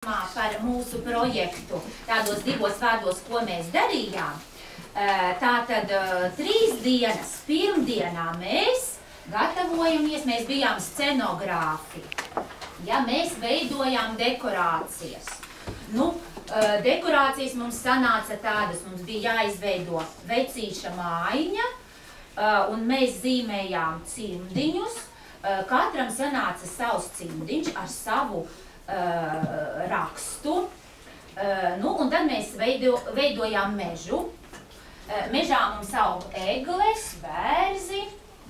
Par mūsu projektu tādos divos vārdos, ko mēs darījām. Tātad 3 dienas pirmdienā mēs gatavojamies, mēs bijām scenogrāfi. Ja, mēs veidojām dekorācijas. Dekorācijas mums sanāca tādas, mums bija jāizveido vecīša mājiņa, un mēs zīmējām cimdiņus. Katram sanāca savs cimdiņš ar savu rakstu, un tad mēs veidojām mežu. Mežā mums aug egles, bērzi,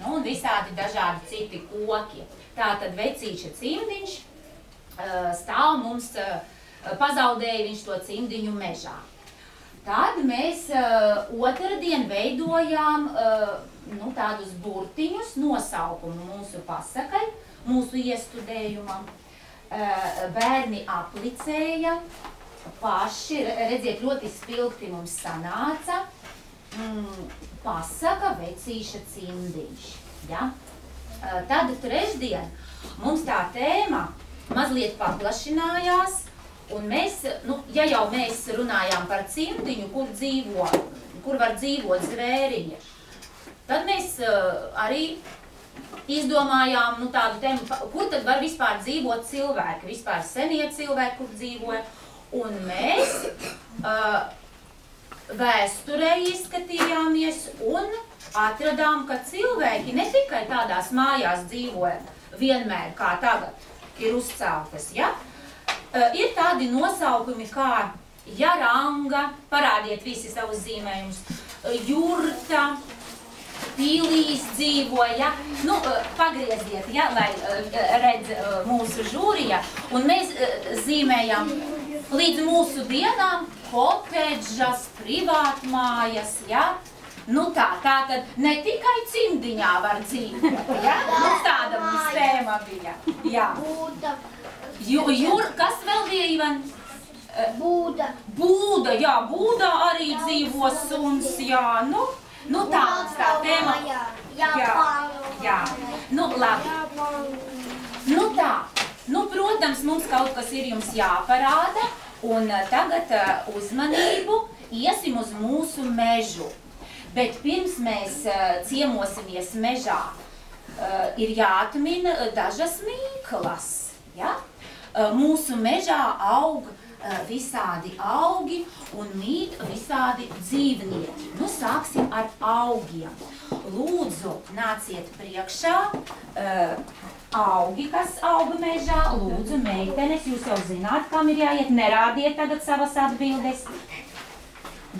un visādi dažādi citi koki. Tātad vecīša cimdiņš stāv mums, pazaudēja viņš to cimdiņu mežā. Tad mēs otrdien veidojām tādus burtiņus, nosaukumu mūsu pasakai, mūsu iestudējumam. Bērni aplicēja paši, redziet, ļoti spilgti mums sanāca pasaka vecīša cimdiņš. Ja? Tad trešdien mums tā tēma mazliet paplašinājās, un mēs, ja jau mēs runājām par cimdiņu, kur var dzīvot zvēriņi, tad mēs arī izdomājām tādu tēmu, kur tad var vispār dzīvot cilvēki, vispār senie cilvēki, kur dzīvoja. Un mēs vēsturē izskatījāmies un atradām, ka cilvēki ne tikai tādās mājās dzīvoja vienmēr, kā tagad ir uzceltas, ja? Ir tādi nosaukumi kā Jaranga, parādiet visi savus zīmējumus, Jurta, Pilīs dzīvoja, pagrieziet, ja, lai redz mūsu žūrija, un mēs zīmējām līdz mūsu dienām kotedžas, privātmājas, ja, tātad ne tikai cimdiņā var dzīvot, ja, tāda mums tēma bija, jā. Kas vēl bija, Ivan? Būda. Būda, jā, būdā arī dzīvo suns, jā, tā mums tā tēma. Jā. Labi. Tā. Protams, mums kaut kas ir jums jāparāda, un tagad uzmanību iesim uz mūsu mežu. Bet pirms mēs ciemosimies mežā, ir jāatmina dažas mīklas. Ja? Mūsu mežā aug visādi augi un mīt visādi dzīvnieki. Sāksim ar augiem. Lūdzu, nāciet priekšā augi, kas aug mežā. Lūdzu, meitenes, jūs jau zināt, kam ir jāiet. Nerādiet tagad savas atbildes.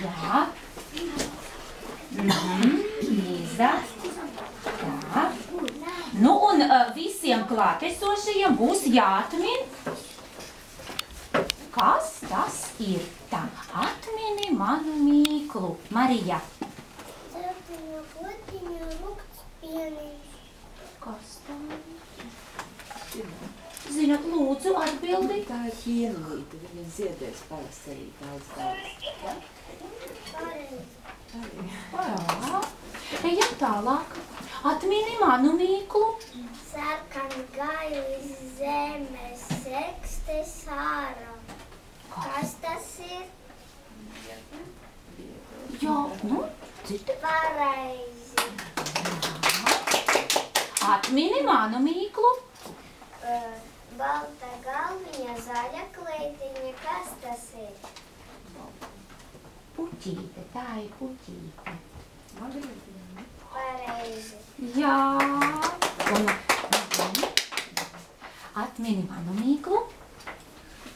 Jā. Līza. Tā. Un visiem klātesošajiem būs jāatmin, kas tas ir. Tā, atmini manu mīklu. Marija. Sarkaņo potiņo lukts pienīši. Kas tā? Zināt, lūdzu, atbildi. Tā ir hienlīte, viņa ziedēs pavasarī daudz. Jā. Ejam tālāk. Atmini manu mīklu. Sarkan gaili zemes sekstes ārā. Kas tas ir? Jā, citi. Pareizi. Atmini manu mīklu. Balta galviņa, zaļa kleitiņa. Kas tas ir? Puķīte, tā ir puķīte. Pareizi. Jā. Atmini manu mīklu.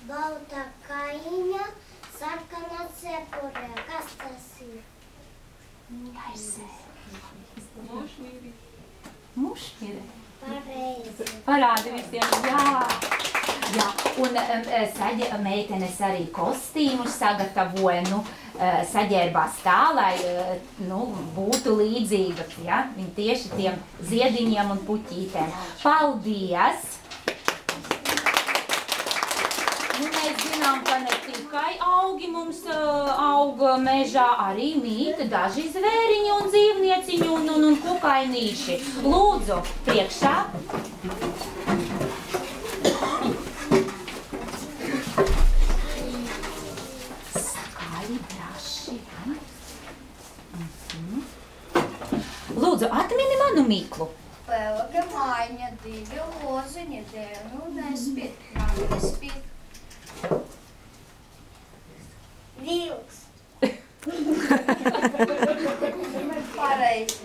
Balta kaiņa, sarkana cepurē. Kas tas ir? Mušmire. Mušmire. Pareizi. Parādi visiem, jā. Un meitenes arī kostīmus sagatavoja, saģērbās tā, lai būtu līdzīgas, ja? Viņi tieši tiem ziediņiem un puķītēm. Paldies! Mēs zinām, ka ne tikai augi mums aug mežā, arī mīt daži zvēriņi un dzīvnieciņi un kukainīši. Lūdzu, priekšā. mīklu. Pelga maiņa, 2 loziņi, dienu nespīt, nakti spīt. Vilks. Pareizi.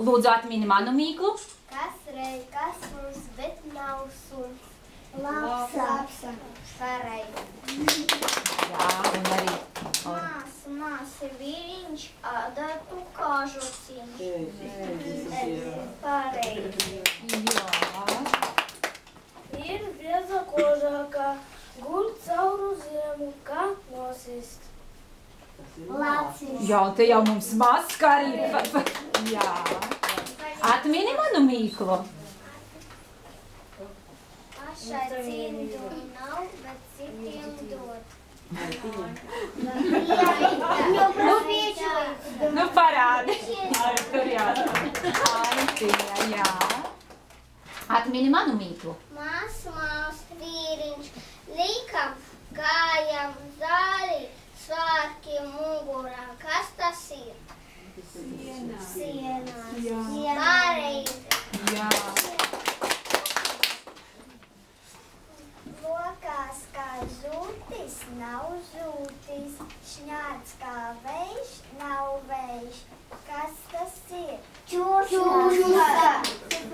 Lūdzu, atmini manu mīklu. Kas rei, kas mums, bet nav suns. Lapsa. Pareizi. Jā, un arī. Māsa vīriņš, adatu kāžociņš. Pareizi. Jā. Ir bieza kožākā, guļ cauru ziemu, kā nosist. Lacis. Jā, te jau mums maska arī. Jā. Atmini manu mīklu. Pašai cīndu nav, bet citiem dod. Nu, parādi. Tur jāsaka. Jā. Atmini manu mīklu. Mās, vīriņš, līkam, kājam, zāli, svārkiem, mugurām. Kas tas ir? Sienās. Pareizi. Jā. Lokās kā zūtis, nav zūtis, šņāds kā vējš, nav vējš. Kas tas ir? Čūska.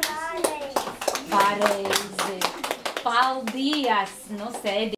Pareizi. Pareizi. Paldies. Nu, sēdi.